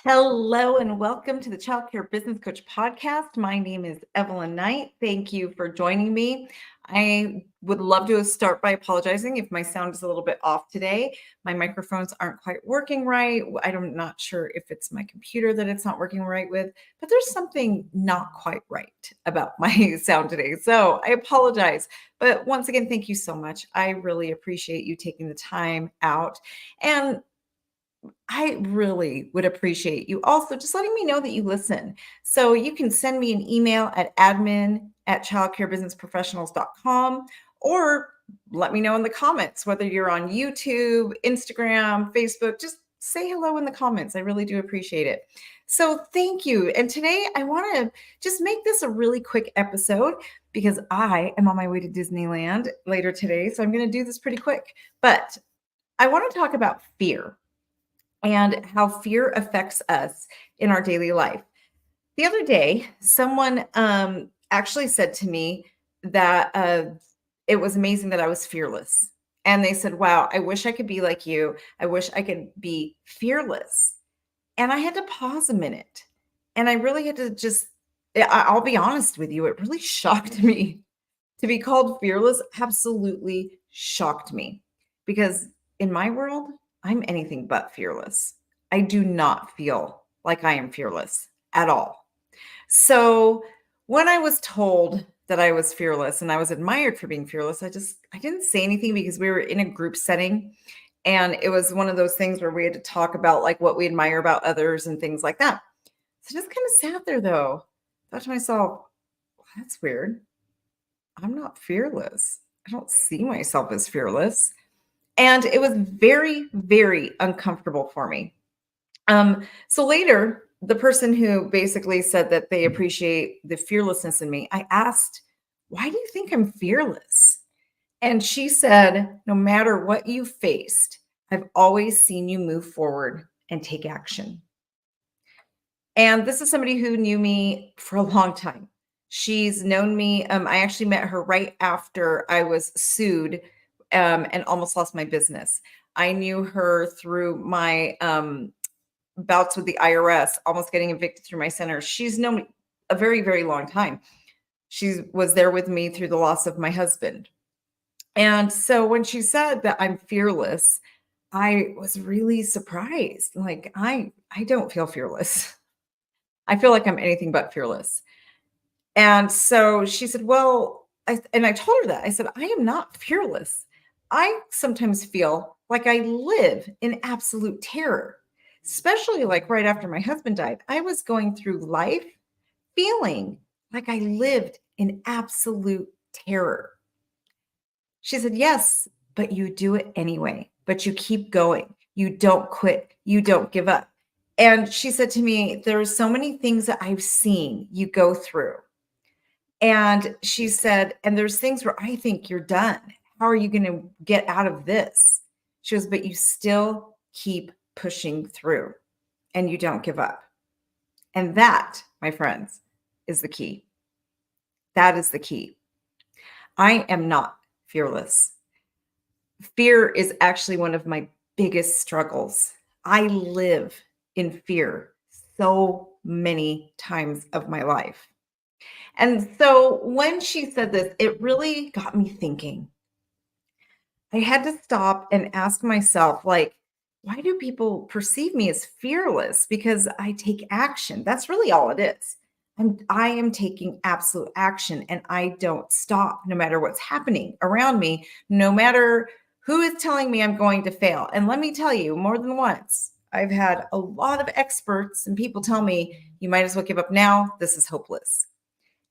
Hello and welcome to the Child Care Business Coach Podcast. My name is Evelyn Knight. Thank you for joining me. I would love to start by apologizing if my sound is a little bit off today. My microphones aren't quite working right. I'm not sure if it's my computer that it's not working right with, but there's something not quite right about my sound today. So I apologize. But once again, thank you so much. I really appreciate you taking the time out. And I really would appreciate you also just letting me know that you listen. So you can send me an email at admin@childcarebusinessprofessionals.com or let me know in the comments, whether you're on YouTube, Instagram, Facebook, just say hello in the comments. I really do appreciate it. So thank you. And today I want to just make this a really quick episode because I am on my way to Disneyland later today. So I'm going to do this pretty quick. But I want to talk about fear and how fear affects us in our daily life. The other day, someone actually said to me that it was amazing that I was fearless. And they said, wow, I wish I could be like you. I wish I could be fearless. And I had to pause a minute. And I really had to I'll be honest with you, it really shocked me. To be called fearless absolutely shocked me because in my world, I'm anything but fearless. I do not feel like I am fearless at all. So when I was told that I was fearless and I was admired for being fearless, I didn't say anything because we were in a group setting and it was one of those things where we had to talk about like what we admire about others and things like that. So I just kind of sat there though, thought to myself, well, that's weird. I'm not fearless. I don't see myself as fearless. And it was very, very uncomfortable for me. So later, the person who basically said that they appreciate the fearlessness in me, I asked, why do you think I'm fearless? And she said, no matter what you faced, I've always seen you move forward and take action. And this is somebody who knew me for a long time. She's known me. I actually met her right after I was sued and almost lost my business. I knew her through my bouts with the IRS, almost getting evicted through my center. She's known me a very, very long time. She was there with me through the loss of my husband. And so when she said that I'm fearless, I was really surprised. Like I don't feel fearless. I feel like I'm anything but fearless. And so she said, well, I told her that. I said, I am not fearless. I sometimes feel like I live in absolute terror, especially like right after my husband died. I was going through life feeling like I lived in absolute terror. She said, yes, but you do it anyway, but you keep going. You don't quit. You don't give up. And she said to me, there are so many things that I've seen you go through. And she said, and there's things where I think you're done. How are you going to get out of this? She goes, but you still keep pushing through and you don't give up. And that, my friends, is the key. That is the key. I am not fearless. Fear is actually one of my biggest struggles. I live in fear so many times of my life. And so when she said this, it really got me thinking. I had to stop and ask myself, like, why do people perceive me as fearless? Because I take action. That's really all it is. I am taking absolute action and I don't stop no matter what's happening around me, no matter who is telling me I'm going to fail. And let me tell you, more than once, I've had a lot of experts and people tell me, you might as well give up now. This is hopeless.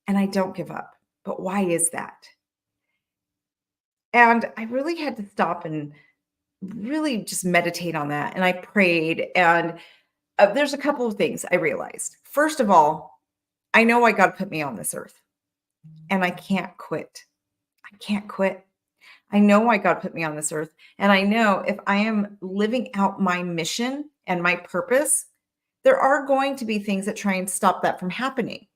And I don't give up. But why is that? And I really had to stop and really just meditate on that. And I prayed. And there's a couple of things I realized. First of all, I know why God put me on this earth, and I can't quit. I can't quit. I know why God put me on this earth. And I know if I am living out my mission and my purpose, there are going to be things that try and stop that from happening.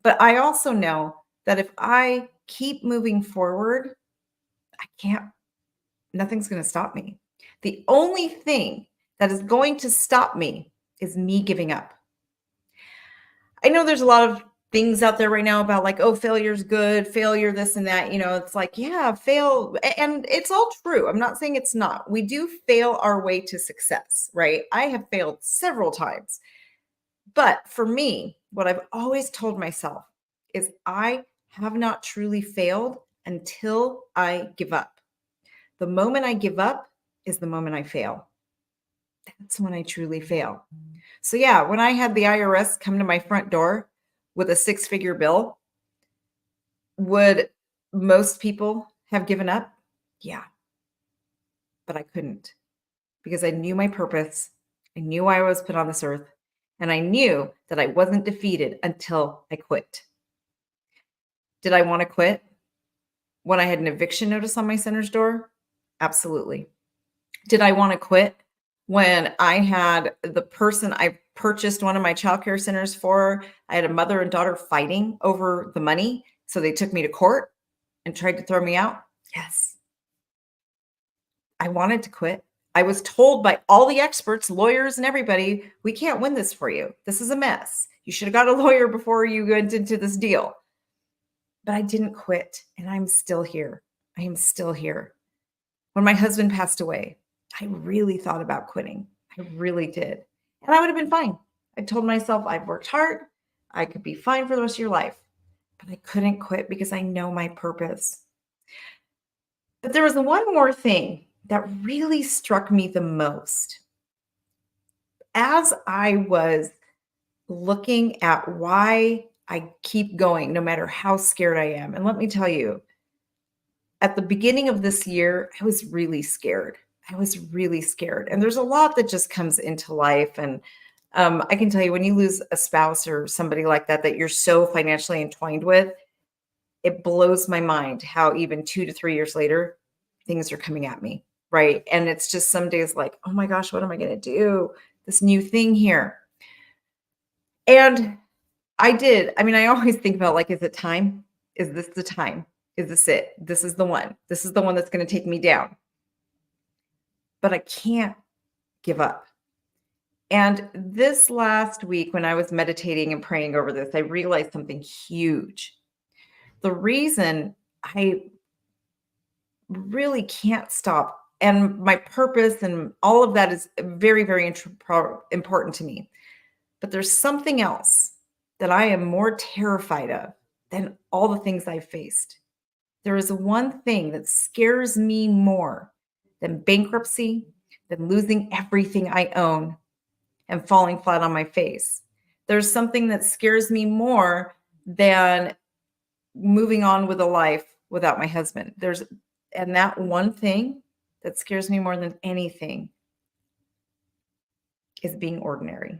But I also know that if I keep moving forward, nothing's going to stop me. The only thing that is going to stop me is me giving up. I know there's a lot of things out there right now about like, oh, failure's good, failure, this and that. It's like, yeah, fail. And it's all true. I'm not saying it's not. We do fail our way to success, right? I have failed several times. But for me, what I've always told myself is I have not truly failed until I give up. The moment I give up is the moment I fail. That's when I truly fail. So, yeah, when I had the IRS come to my front door with a six-figure bill, would most people have given up? Yeah, but I couldn't because I knew my purpose. I knew why I was put on this earth, and I knew that I wasn't defeated until I quit. Did I want to quit when I had an eviction notice on my center's door? Absolutely. Did I want to quit when I had the person I purchased one of my childcare centers for? I had a mother and daughter fighting over the money. So they took me to court and tried to throw me out. Yes. I wanted to quit. I was told by all the experts, lawyers, and everybody, we can't win this for you. This is a mess. You should have got a lawyer before you went into this deal. But I didn't quit, and I'm still here. I am still here. When my husband passed away, I really thought about quitting. I really did. And I would have been fine. I told myself I've worked hard. I could be fine for the rest of your life. But I couldn't quit because I know my purpose. But there was one more thing that really struck me the most. As I was looking at why I keep going, no matter how scared I am. And let me tell you, at the beginning of this year, I was really scared. I was really scared. And there's a lot that just comes into life. And I can tell you, when you lose a spouse or somebody like that, that you're so financially entwined with, it blows my mind how even 2 to 3 years later, things are coming at me. Right. And it's just some days like, oh my gosh, what am I going to do? This new thing here. And I always think about like, is it time? Is this the time? Is this it? This is the one. This is the one that's going to take me down. But I can't give up. And this last week, when I was meditating and praying over this, I realized something huge. The reason I really can't stop, and my purpose and all of that is very, very important to me. But there's something else that I am more terrified of than all the things I've faced. There is one thing that scares me more than bankruptcy, than losing everything I own and falling flat on my face. There's something that scares me more than moving on with a life without my husband. And that one thing that scares me more than anything is being ordinary,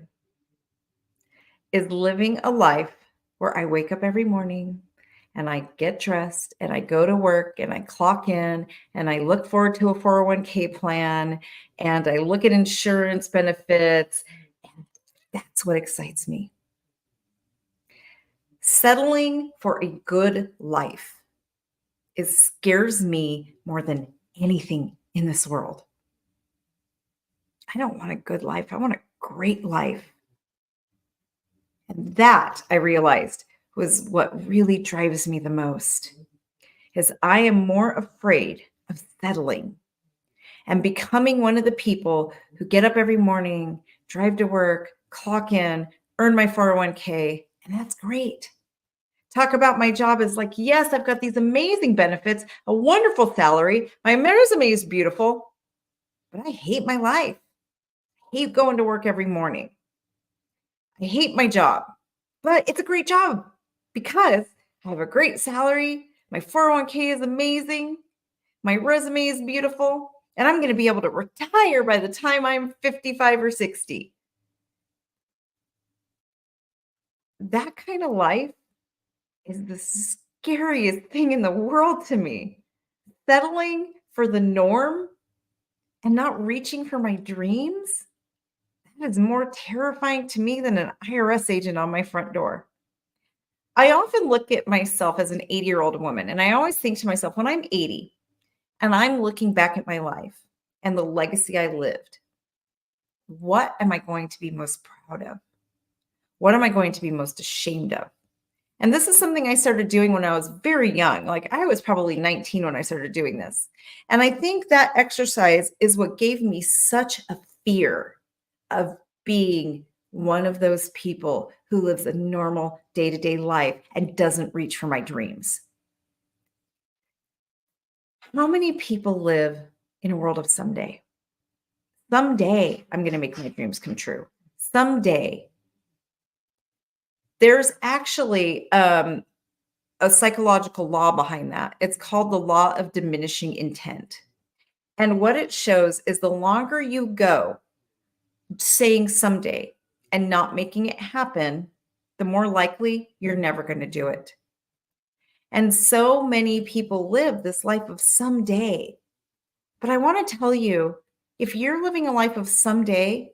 is living a life where I wake up every morning and I get dressed and I go to work and I clock in and I look forward to a 401k plan and I look at insurance benefits. And that's what excites me. Settling for a good life scares me more than anything in this world. I don't want a good life. I want a great life. And that, I realized, was what really drives me the most, is I am more afraid of settling and becoming one of the people who get up every morning, drive to work, clock in, earn my 401k, and that's great. Talk about my job as like, yes, I've got these amazing benefits, a wonderful salary, my resume is beautiful, but I hate my life. I hate going to work every morning. I hate my job, but it's a great job because I have a great salary. My 401k is amazing. My resume is beautiful. And I'm going to be able to retire by the time I'm 55 or 60. That kind of life is the scariest thing in the world to me. Settling for the norm and not reaching for my dreams, that is more terrifying to me than an IRS agent on my front door. I often look at myself as an 80-year-old woman, and I always think to myself, when I'm 80 and I'm looking back at my life and the legacy I lived, What am I going to be most proud of? What am I going to be most ashamed of? And this is something I started doing when I was very young. Like I was probably 19 when I started doing this. And I think that exercise is what gave me such a fear of being one of those people who lives a normal day to day life and doesn't reach for my dreams. How many people live in a world of someday? Someday I'm going to make my dreams come true. Someday. There's actually a psychological law behind that. It's called the law of diminishing intent. And what it shows is the longer you go saying someday and not making it happen, the more likely you're never going to do it. And so many people live this life of someday. But I want to tell you, if you're living a life of someday,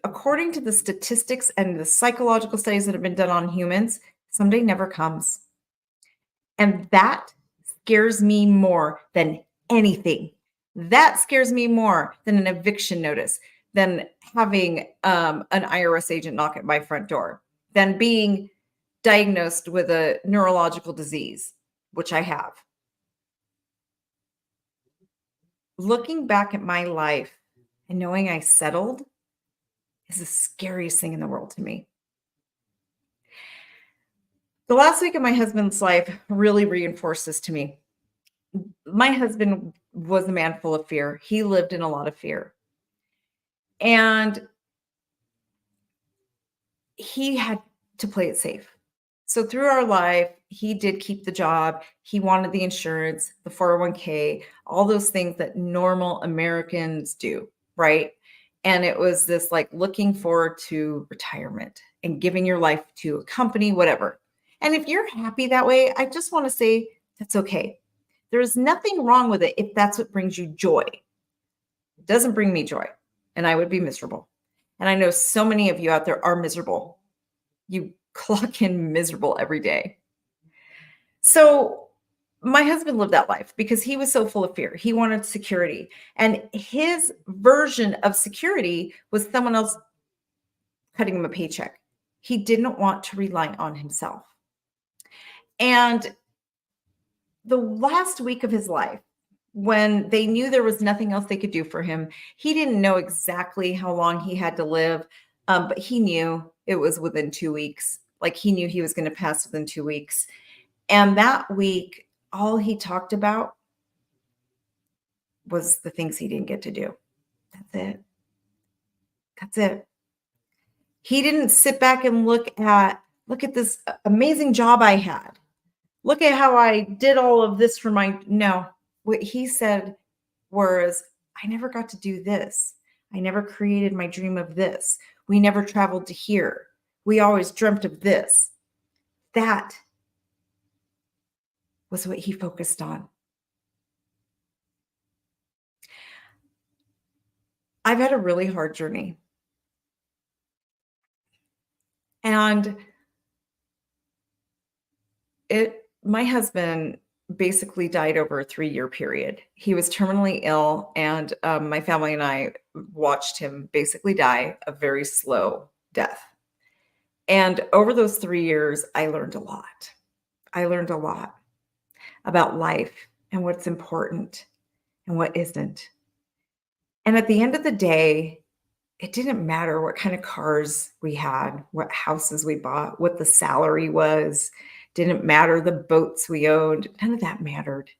according to the statistics and the psychological studies that have been done on humans, someday never comes. And that scares me more than anything. That scares me more than an eviction notice, than having an IRS agent knock at my front door, than being diagnosed with a neurological disease, which I have. Looking back at my life and knowing I settled is the scariest thing in the world to me. The last week of my husband's life really reinforced this to me. My husband was a man full of fear. He lived in a lot of fear. And he had to play it safe. So through our life, he did keep the job. He wanted the insurance, the 401k, all those things that normal Americans do, right? And it was this like looking forward to retirement and giving your life to a company, whatever. And if you're happy that way, I just want to say that's okay. There is nothing wrong with it if that's what brings you joy. It doesn't bring me joy, and I would be miserable. And I know so many of you out there are miserable. You clock in miserable every day. So my husband lived that life because he was so full of fear. He wanted security. And his version of security was someone else cutting him a paycheck. He didn't want to rely on himself. And the last week of his life, when they knew there was nothing else they could do for him, he didn't know exactly how long he had to live, but he knew it was within 2 weeks. Like he knew he was going to pass within 2 weeks. And that week, all he talked about was the things he didn't get to do. That's it. That's it. He didn't sit back and look at this amazing job I had. Look at how I did all of this for my, no. What he said was, I never got to do this. I never created my dream of this. We never traveled to here. We always dreamt of this. That was what he focused on. I've had a really hard journey. And my husband basically died over a 3-year period. He was terminally ill, and my family and I watched him basically die a very slow death. And over those 3 years, I learned a lot. I learned a lot about life and what's important and what isn't. And at the end of the day, it didn't matter what kind of cars we had, what houses we bought, what the salary was, didn't matter the boats we owned. None of that mattered.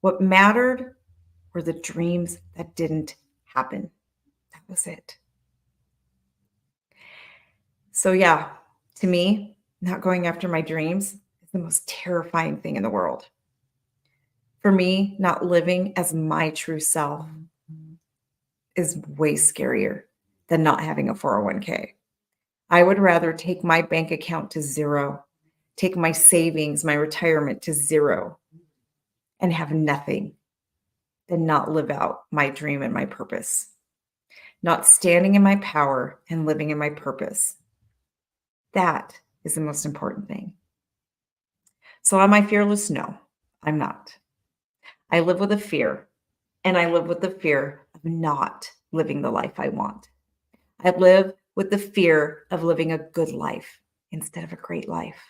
What mattered were the dreams that didn't happen. That was it. So, yeah, to me, not going after my dreams is the most terrifying thing in the world. For me, not living as my true self is way scarier than not having a 401k. I would rather take my bank account to zero, take my savings, my retirement to zero, and have nothing than not live out my dream and my purpose. Not standing in my power and living in my purpose. That is the most important thing. So am I fearless? No, I'm not. I live with a fear. And I live with the fear of not living the life I want. I live with the fear of living a good life instead of a great life.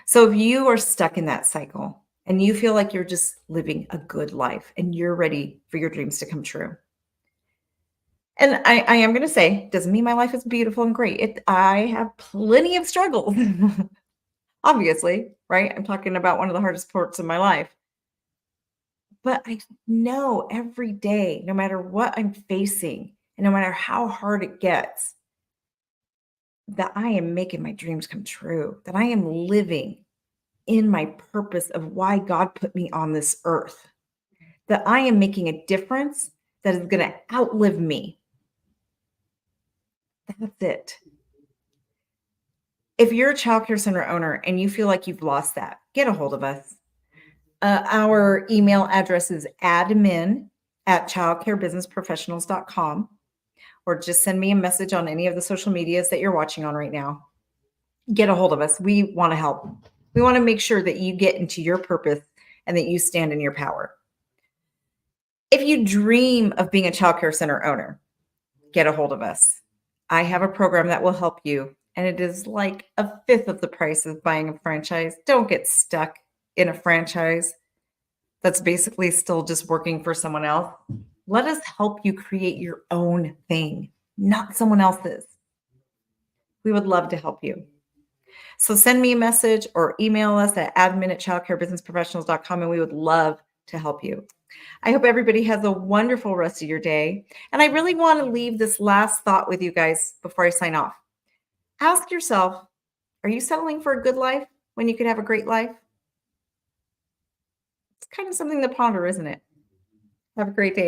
So if you are stuck in that cycle and you feel like you're just living a good life and you're ready for your dreams to come true. And I am going to say, doesn't mean my life is beautiful and great. I have plenty of struggles, obviously, right? I'm talking about one of the hardest parts of my life. But I know every day, no matter what I'm facing, and no matter how hard it gets, that I am making my dreams come true, that I am living in my purpose of why God put me on this earth, that I am making a difference that is going to outlive me. That's it. If you're a childcare center owner and you feel like you've lost that, get a hold of us. Our email address is admin@childcarebusinessprofessionals.com, or just send me a message on any of the social medias that you're watching on right now. Get a hold of us. We want to help. We want to make sure that you get into your purpose and that you stand in your power. If you dream of being a childcare center owner, get a hold of us. I have a program that will help you, and it is like a fifth of the price of buying a franchise. Don't get stuck in a franchise that's basically still just working for someone else. Let us help you create your own thing, not someone else's. We would love to help you. So send me a message or email us at admin@childcarebusinessprofessionals.com, and we would love to help you. I hope everybody has a wonderful rest of your day. And I really want to leave this last thought with you guys before I sign off. Ask yourself, are you settling for a good life when you could have a great life? It's kind of something to ponder, isn't it? Have a great day.